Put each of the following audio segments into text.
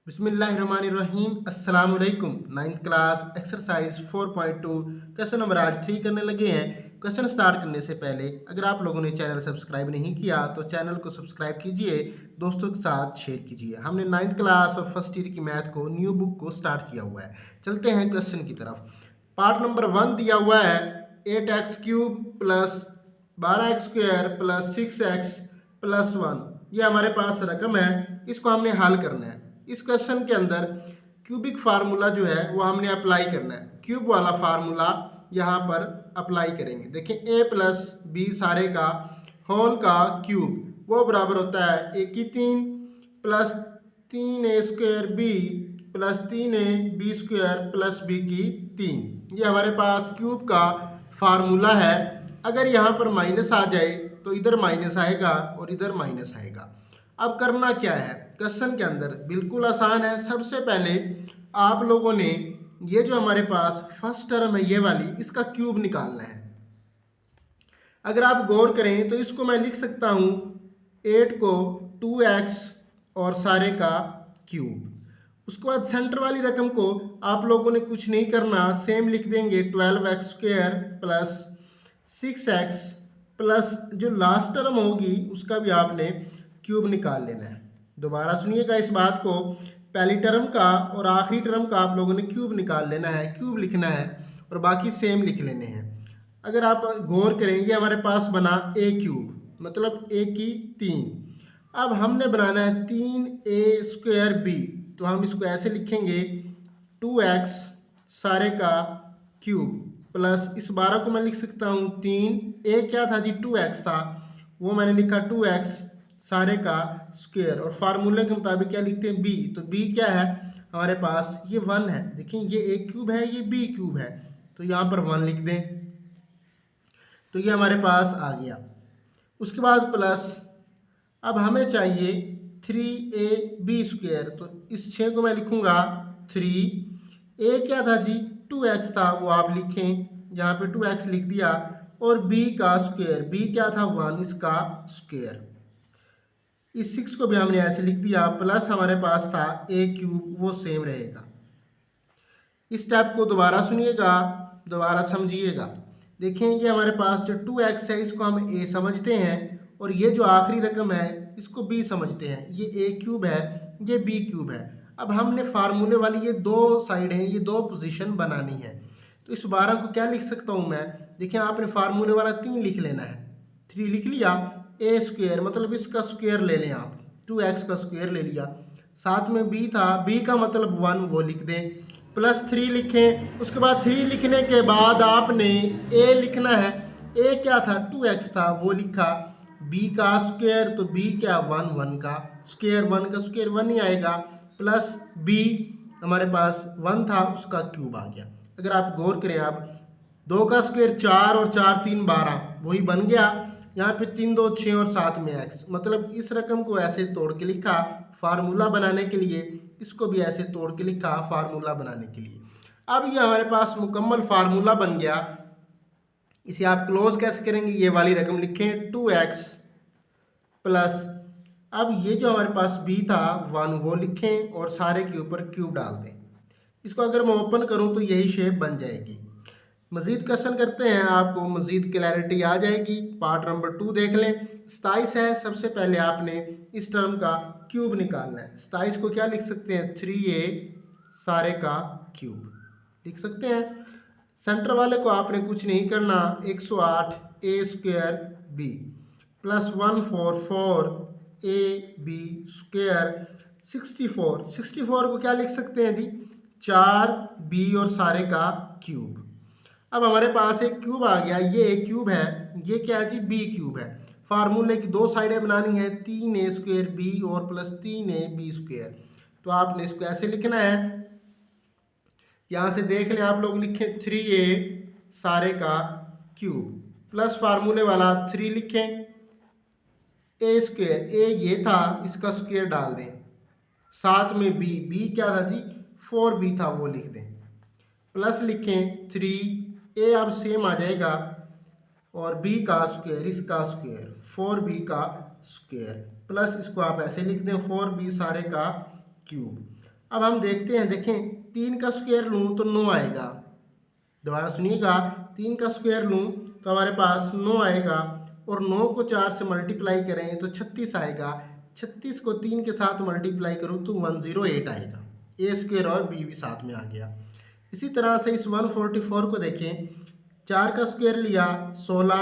बिस्मिल्लाहिर्रहमानिर्रहीम अस्सलाम वालेकुम। 9th class exercise 4.2 question number आज 3 करने लगे हैं। क्वेश्चन स्टार्ट करने से पहले अगर आप लोगों ने चैनल सब्सक्राइब नहीं किया तो चैनल को सब्सक्राइब कीजिए, दोस्तों के साथ शेयर कीजिए। हमने 9th क्लास और फर्स्ट ईयर की मैथ को न्यू बुक को स्टार्ट किया हुआ है। चलते हैं क्वेश्चन की तरफ। पार्ट नंबर 1 दिया हुआ है 8x³ plus 12x² plus 6x plus 1। ये हमारे पास रकम है, इसको हमने हल करना है। इस क्वेश्चन के अंदर क्यूबिक फार्मूला जो है वो हमने अप्लाई करना है। क्यूब वाला फार्मूला यहाँ पर अप्लाई करेंगे। देखें a प्लस बी सारे का होल का क्यूब वो बराबर होता है 1 की 3 plus 3a² b plus 3ab² plus b की 3। ये हमारे पास क्यूब का फार्मूला है। अगर यहाँ पर माइनस आ जाए तो इधर माइनस आएगा और इधर माइनस आएगा। अब करना क्या है क्वेश्चन के अंदर, बिल्कुल आसान है। सबसे पहले आप लोगों ने ये जो हमारे पास फर्स्ट टर्म है ये वाली, इसका क्यूब निकालना है। अगर आप गौर करें तो इसको मैं लिख सकता हूँ 8 को 2x और सारे का क्यूब। उसके बाद सेंटर वाली रकम को आप लोगों ने कुछ नहीं करना, सेम लिख देंगे 12x² प्लस 6x प्लस जो लास्ट टर्म होगी उसका भी आपने क्यूब निकाल लेना है। दोबारा सुनिएगा इस बात को, पहली टर्म का और आखिरी टर्म का आप लोगों ने क्यूब निकाल लेना है, क्यूब लिखना है और बाकी सेम लिख लेने हैं। अगर आप गौर करेंगे हमारे पास बना a³ मतलब a की 3। अब हमने बनाना है 3a² b, तो हम इसको ऐसे लिखेंगे 2x सारे का क्यूब प्लस इस 12 को मैं लिख सकता हूँ 3, a क्या था जी 2x था, वो मैंने लिखा 2x सारे का स्क्वायर और फार्मूले के मुताबिक क्या लिखते हैं b, तो b क्या है हमारे पास ये 1 है। देखिए ये a³ है ये b³ है, तो यहाँ पर 1 लिख दें तो ये हमारे पास आ गया। उसके बाद प्लस अब हमें चाहिए 3ab², तो इस 6 को मैं लिखूंगा 3। a क्या था जी 2x था, वो आप लिखें, यहाँ पे 2x लिख दिया और b का स्क्वायर, b क्या था 1, इसका स्क्वायर। इस 6 को भी हमने ऐसे लिख दिया प्लस हमारे पास था a³ वो सेम रहेगा। इस स्टेप को दोबारा सुनिएगा, दोबारा समझिएगा। देखें ये हमारे पास जो 2x है इसको हम a समझते हैं और ये जो आखिरी रकम है इसको b समझते हैं। ये a³ है ये b³ है। अब हमने फार्मूले वाली ये दो साइड हैं, ये दो पोजीशन बनानी है। तो इस 12 को क्या लिख सकता हूँ मैं, देखिए आपने फार्मूले वाला 3 लिख लेना है। 3 लिख लिया, a² मतलब इसका स्क्वायर ले लें आप, 2x का स्क्वायर ले लिया, साथ में b था, b का मतलब 1 वो लिख दें, प्लस 3 लिखें। उसके बाद 3 लिखने के बाद आपने a लिखना है। a क्या था 2x था वो लिखा, b का स्क्वायर तो b क्या 1, 1 का स्क्वायर, 1 का स्क्वायर 1 ही आएगा, प्लस b हमारे पास 1 था उसका क्यूब आ गया। अगर आप गौर करें आप 2 का स्क्वायर 4 और 4 3 12 वही बन गया। यहाँ पे 3 2 6 और 7 में x, मतलब इस रकम को ऐसे तोड़ के लिखा फार्मूला बनाने के लिए, इसको भी ऐसे तोड़ के लिखा फार्मूला बनाने के लिए। अब ये हमारे पास मुकम्मल फार्मूला बन गया। इसे आप क्लोज कैसे करेंगे, ये वाली रकम लिखें 2x प्लस अब ये जो हमारे पास b था 1 वो लिखें और सारे के ऊपर क्यूब डाल दें। इसको अगर मैं ओपन करूं तो यही शेप बन जाएगी। मज़ीद क्वेश्चन करते हैं, आपको मज़ीद क्लैरिटी आ जाएगी। पार्ट नंबर 2 देख लें। 27 है, सबसे पहले आपने इस टर्म का क्यूब निकालना है। 27 को क्या लिख सकते हैं 3a सारे का क्यूब लिख सकते हैं। सेंटर वाले को आपने कुछ नहीं करना, 108a² b प्लस 144 ab², 64 को क्या लिख सकते हैं जी 4b और सारे का क्यूब। अब हमारे पास एक क्यूब आ गया, ये एक क्यूब है, ये क्या है जी b³ है। फार्मूले की दो साइडें बनानी है, 3a² b और प्लस 3ab², तो आपने इसको ऐसे लिखना है। यहाँ से देख लें आप लोग, लिखें 3a सारे का क्यूब प्लस फार्मूले वाला 3 लिखें, a², a ये था इसका स्क्वायर डाल दें, साथ में b क्या था जी 4b था वो लिख दें, प्लस लिखें 3a अब सेम आ जाएगा और b का स्क्वायर इसका स्क्वायर 4b का स्क्वायर, प्लस इसको आप ऐसे लिख दें 4b सारे का क्यूब। अब हम देखते हैं, देखें 3 का स्क्वायर लूँ तो 9 आएगा। दोबारा सुनिएगा, 3 का स्क्वायर लूँ तो हमारे पास 9 आएगा और 9 को 4 से मल्टीप्लाई करें तो 36 आएगा। 36 को 3 के साथ मल्टीप्लाई करूँ तो 108 आएगा। ए स्क्वायर और बी भी साथ में आ गया। इसी तरह से इस 144 को देखें, 4 का स्क्वायर लिया 16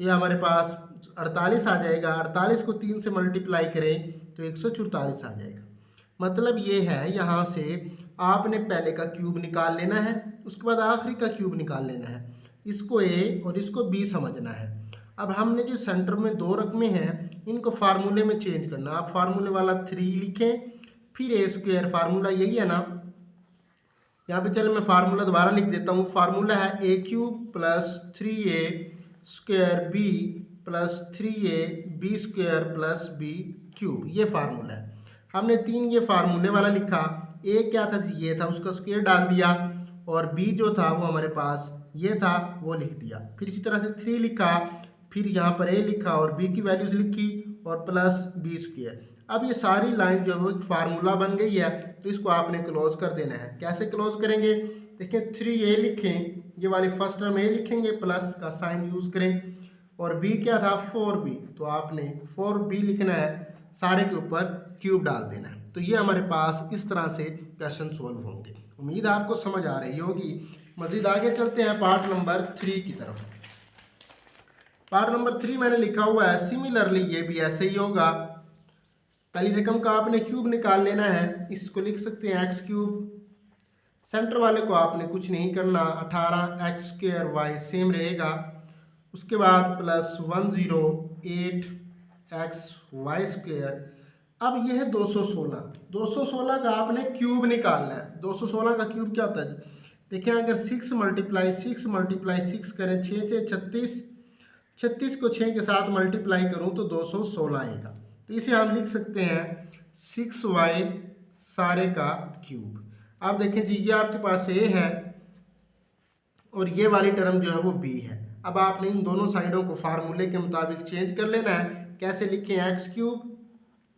ये हमारे पास 48 आ जाएगा। 48 को 3 से मल्टीप्लाई करें तो 144 आ जाएगा। मतलब ये है, यहाँ से आपने पहले का क्यूब निकाल लेना है, उसके बाद आखिरी का क्यूब निकाल लेना है। इसको ए और इसको बी समझना है। अब हमने जो सेंटर में 2 रकमें हैं इनको फार्मूले में चेंज करना। आप फार्मूले वाला 3 लिखें, फिर ए स्क्वायर, फार्मूला यही है ना। यहाँ पे चलो मैं फार्मूला दोबारा लिख देता हूँ। फार्मूला है a cube plus 3a square b plus 3a b square plus b cube, ये फार्मूला है। हमने 3 ये फार्मूले वाला लिखा। ए क्या था जी, ये था, उसका स्क्वायर डाल दिया, और बी जो था वो हमारे पास ये था, वो लिख दिया। फिर इसी तरह से 3 लिखा, फिर यहाँ पर ए लिखा और बी की वैल्यूज लिखी और प्लस बी स्क्वायर। अब ये सारी लाइन जो है वो एक फार्मूला बन गई है, तो इसको आपने क्लोज कर देना है। कैसे क्लोज करेंगे, देखिए 3a लिखें, ये वाली फर्स्ट टर्म ए लिखेंगे, प्लस का साइन यूज़ करें, और b क्या था 4b, तो आपने 4b लिखना है, सारे के ऊपर क्यूब डाल देना है। तो ये हमारे पास इस तरह से क्वेश्चन सोल्व होंगे। उम्मीद है आपको समझ आ रही होगी। मज़ीद आगे चलते हैं पार्ट नंबर 3 की तरफ। पार्ट नंबर 3 मैंने लिखा हुआ है सिमिलरली, ये भी ऐसे ही होगा। पहली रकम का आपने क्यूब निकाल लेना है, इसको लिख सकते हैं एक्स क्यूब। सेंटर वाले को आपने कुछ नहीं करना, 18 एक्स स्क्वायर वाई सेम रहेगा। उसके बाद प्लस 108 एक्स वाई स्क्वायर। अब यह है 216। 216 का आपने क्यूब निकालना है। 216 का क्यूब क्या होता है जी, देखिए अगर 6 मल्टीप्लाई 6 करें, 6 से 36, 36 को 6 के साथ मल्टीप्लाई करूं तो 216 आएगा। तो इसे हम लिख सकते हैं 6y सारे का क्यूब। आप देखें जी, ये आपके पास a है और ये वाली टर्म जो है वो b है। अब आपने इन दोनों साइडों को फार्मूले के मुताबिक चेंज कर लेना है। कैसे लिखें, एक्स क्यूब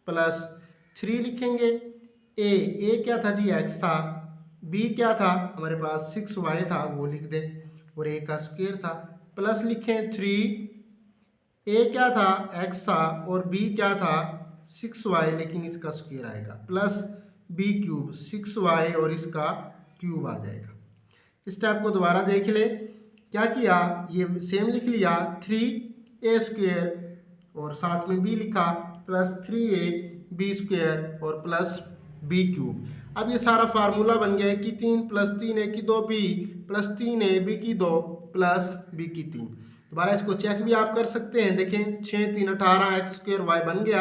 प्लस 3 लिखेंगे। a क्या था जी, x था। b क्या था हमारे पास 6y था, वो लिख दें, और a का स्क्वायर था। प्लस लिखें 3, a क्या था x था, और b क्या था 6y, लेकिन इसका स्क्वायर आएगा, प्लस b क्यूब 6y और इसका क्यूब आ जाएगा। इस स्टेप को दोबारा देख ले, क्या किया, ये सेम लिख लिया 3a स्क्वायर और साथ में b लिखा, प्लस 3a b स्क्वायर और प्लस b क्यूब। अब ये सारा फार्मूला बन गया कि 3 प्लस 3 a की 2b प्लस 3a b की 2 प्लस b की 3। दोबारा इसको चेक भी आप कर सकते हैं। देखें 6 3 18 एक्स स्क्वायर वाई बन गया।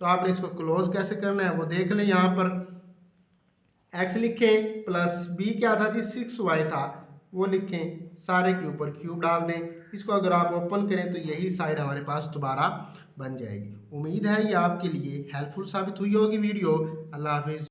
तो आपने इसको क्लोज कैसे करना है वो देख लें। यहाँ पर x लिखें, प्लस b क्या था जी 6y था, वो लिखें, सारे के ऊपर क्यूब डाल दें। इसको अगर आप ओपन करें तो यही साइड हमारे पास दोबारा बन जाएगी। उम्मीद है ये आपके लिए हेल्पफुल साबित हुई होगी वीडियो। अल्लाह हाफिज़।